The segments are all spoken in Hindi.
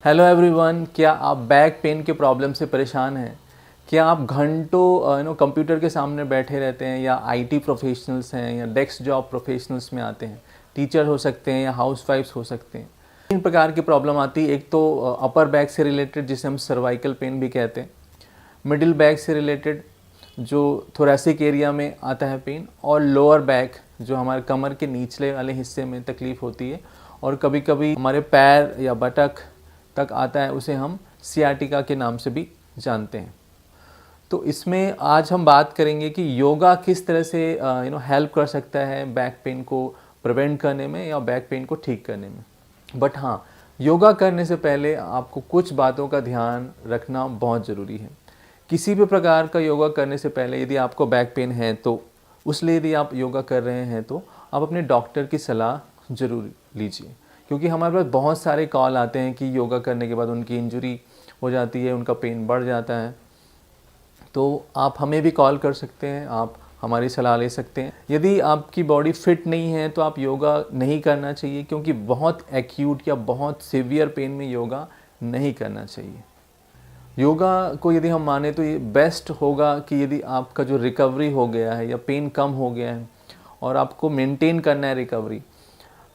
हेलो एवरीवन, क्या आप बैक पेन के प्रॉब्लम से परेशान हैं? क्या आप घंटों कंप्यूटर के सामने बैठे रहते हैं, या आईटी प्रोफेशनल्स हैं, या डेस्क जॉब प्रोफेशनल्स में आते हैं? टीचर हो सकते हैं या हाउसवाइफ्स हो सकते हैं। तीन प्रकार की प्रॉब्लम आती है। एक तो अपर बैक से रिलेटेड, जिसे हम सर्वाइकल पेन भी कहते हैं। मिडिल बैक से रिलेटेड, जो थोरैसिक एरिया में आता है पेन। और लोअर बैक, जो हमारे कमर के निचले वाले हिस्से में तकलीफ़ होती है। और कभी कभी हमारे पैर या बटक तक आता है, उसे हम सियाटिका के नाम से भी जानते हैं। तो इसमें आज हम बात करेंगे कि योगा किस तरह से हेल्प कर सकता है बैक पेन को प्रिवेंट करने में या बैक पेन को ठीक करने में। बट हाँ, योगा करने से पहले आपको कुछ बातों का ध्यान रखना बहुत ज़रूरी है। किसी भी प्रकार का योगा करने से पहले यदि आपको बैक पेन है, तो उसलिए यदि आप योगा कर रहे हैं तो आप अपने डॉक्टर की सलाह ज़रूर लीजिए। क्योंकि हमारे पास बहुत सारे कॉल आते हैं कि योगा करने के बाद उनकी इंजरी हो जाती है, उनका पेन बढ़ जाता है। तो आप हमें भी कॉल कर सकते हैं, आप हमारी सलाह ले सकते हैं। यदि आपकी बॉडी फिट नहीं है तो आप योगा नहीं करना चाहिए, क्योंकि बहुत एक्यूट या बहुत सीवियर पेन में योगा नहीं करना चाहिए। योगा को यदि हम माने तो ये बेस्ट होगा कि यदि आपका जो रिकवरी हो गया है या पेन कम हो गया है और आपको मेंटेन करना है रिकवरी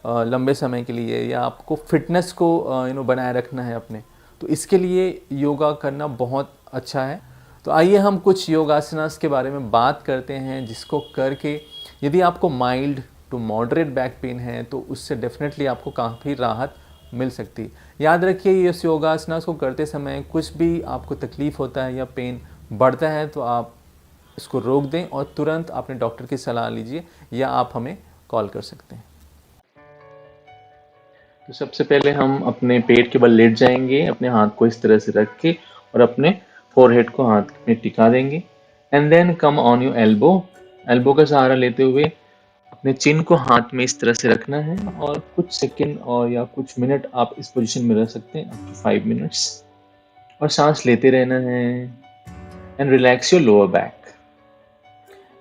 लंबे समय के लिए, या आपको फिटनेस को बनाए रखना है अपने, तो इसके लिए योगा करना बहुत अच्छा है। तो आइए हम कुछ योगासनास के बारे में बात करते हैं, जिसको करके यदि आपको mild to moderate back pain है तो उससे डेफिनेटली आपको काफ़ी राहत मिल सकती है। याद रखिए, इस योगासनास को करते समय कुछ भी आपको तकलीफ़ होता है या पेन बढ़ता है तो आप इसको रोक दें और तुरंत अपने डॉक्टर की सलाह लीजिए, या आप हमें कॉल कर सकते हैं। तो सबसे पहले हम अपने पेट के बल लेट जाएंगे, अपने हाथ को इस तरह से रख के, और अपने फोरहेड को हाथ में टिका देंगे। And then come on your elbow. Elbow का सहारा लेते हुए अपने चिन को हाथ में इस तरह से रखना है, और कुछ सेकंड और या कुछ मिनट आप इस पोजीशन में रह सकते हैं, अप टू 5 मिनट्स। और सांस लेते रहना है। And relax your lower back.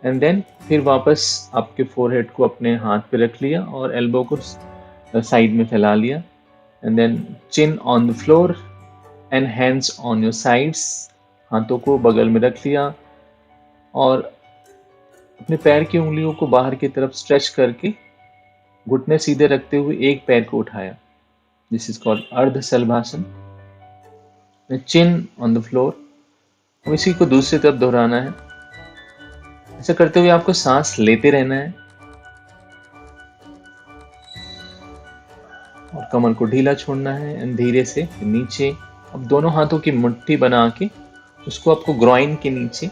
And then फिर वापस आपके फोरहेड को अपने हाथ पे रख लिया और एल्बो को साइड में फैला लिया। And then chin on the floor and hands on your sides. हाथों को बगल में रख लिया और अपने पैर की उंगलियों को बाहर की तरफ स्ट्रेच करके घुटने सीधे रखते हुए एक पैर को उठाया। दिस इज कॉल्ड अर्ध शलभासन। चिन ऑन द फ्लोर। अब इसी को दूसरी तरफ दोहराना है। ऐसा करते हुए आपको सांस लेते रहना है और कमर को ढीला छोड़ना है। एंड धीरे से नीचे अब दोनों हाथों की मुट्ठी बना के उसको आपको ग्रॉइन के नीचे,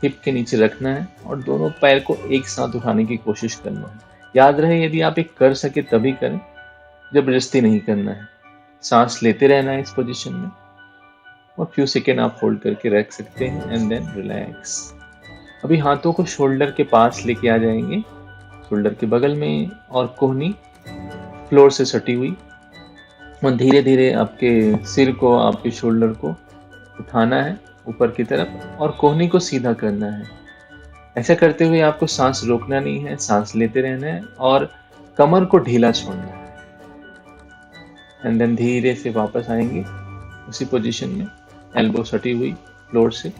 हिप के नीचे रखना है और दोनों पैर को एक साथ उठाने की कोशिश करना है। याद रहे, यदि आप एक कर सके तभी करें, जबरदस्ती नहीं करना है। सांस लेते रहना है इस पोजीशन में और फ्यू सेकेंड आप होल्ड करके रख सकते हैं। And then relax. अभी हाथों को शोल्डर के पास लेके आ जाएंगे, शोल्डर के बगल में, और कोहनी फ्लोर से सटी हुई। और धीरे धीरे आपके सिर को, आपके शोल्डर को उठाना है ऊपर की तरफ और कोहनी को सीधा करना है। ऐसा करते हुए आपको सांस रोकना नहीं है, सांस लेते रहना है और कमर को ढीला छोड़ना है। एंड देन धीरे से वापस आएंगे उसी पोजीशन में, एल्बो सटी हुई फ्लोर से।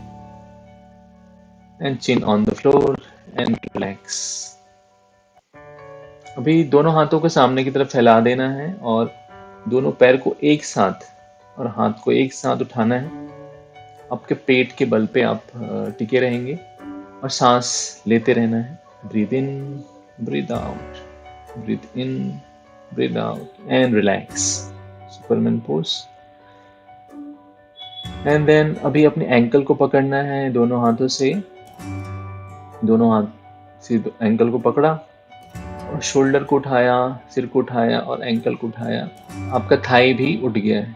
And chin on the floor and relax. अभी दोनों हाथों को सामने की तरफ फैला देना है और दोनों पैर को एक साथ और हाथ को एक साथ उठाना है। आपके पेट के बल पे आप टिके रहेंगे और सांस लेते रहना है। Breathe in, breathe out, breathe in, breathe out and relax. Superman pose. And then अभी अपने एंकल को पकड़ना है दोनों हाथों से। दोनों हाथ से एंकल को पकड़ा और शोल्डर को उठाया, सिर को उठाया और एंकल को उठाया। आपका थाई भी उठ गया है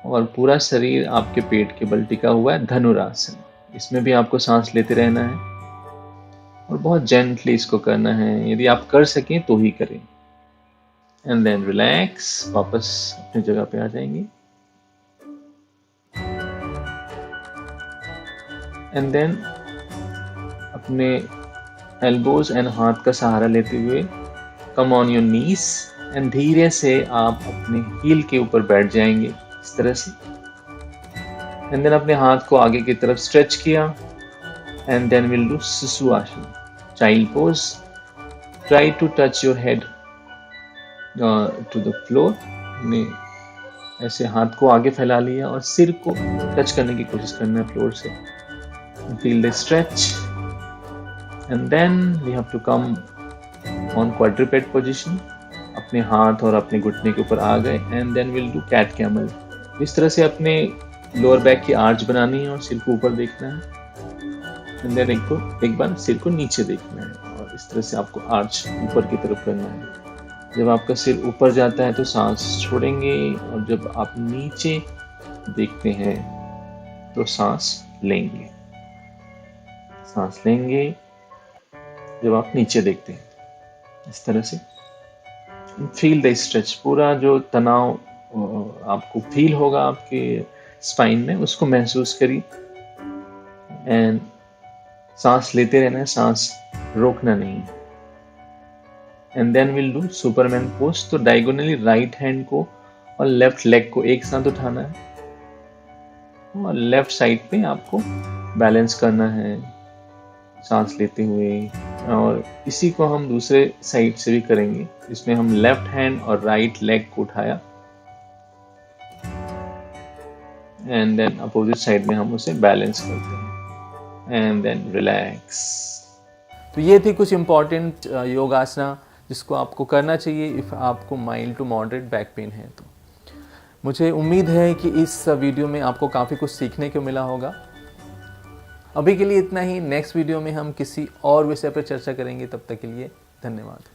और पूरा शरीर आपके पेट के बल टिका हुआ है, धनुरासन। इसमें भी आपको सांस लेते रहना है और बहुत जेंटली इसको करना है। यदि आप कर सकें तो ही करें। एंड देन रिलैक्स, वापस अपनी जगह पे आ जाएंगे। एंड देन अपने एल्बोज एंड हाथ का सहारा लेते हुए कम ऑन योर नीज एंड धीरे से आप अपने हील के ऊपर बैठ जाएंगे। इस तरह से। एंड देन अपने हाथ को आगे की तरफ स्ट्रेच किया and then will do Shishu Asana, child pose. Try to touch your head to the floor. ने ऐसे हाथ को आगे फैला लिया और सिर को टच करने की कोशिश करना है फ्लोर से। Feel the stretch and then we have to come on quadruped position. अपने हाथ और अपने घुटने के ऊपर आ गए and then will do cat camel. इस तरह से अपने लोअर बैक की आर्च बनानी है और सिर को ऊपर देखना है। एंड देन एक बार सिर को नीचे देखना है और इस तरह से आपको आर्च ऊपर की तरफ करना है। जब आपका सिर ऊपर जाता है तो सांस छोड़ेंगे और जब आप नीचे देखते हैं तो सांस लेंगे। सांस लेंगे जब आप नीचे देखते हैं, इस तरह से। फील द स्ट्रेच, पूरा जो तनाव आपको फील होगा आपके स्पाइन में उसको महसूस करिए। एंड सांस लेते रहना है, सांस रोकना नहीं। And then will do superman pose. तो डायगोनली राइट हैंड को और लेफ्ट लेग को एक साथ उठाना है और लेफ्ट साइड पे आपको बैलेंस करना है सांस लेते हुए। और इसी को हम दूसरे साइड से भी करेंगे, इसमें हम लेफ्ट हैंड और राइट लेग को उठाया एंड देन अपोजिट साइड में हम उसे बैलेंस करते हैं एंड देन रिलैक्स। तो ये थी कुछ इम्पॉर्टेंट योगासना जिसको आपको करना चाहिए इफ़ आपको mild to moderate back pain है। तो मुझे उम्मीद है कि इस वीडियो में आपको काफ़ी कुछ सीखने को मिला होगा। अभी के लिए इतना ही। नेक्स्ट वीडियो में हम किसी और विषय पर चर्चा करेंगे। तब तक के लिए धन्यवाद।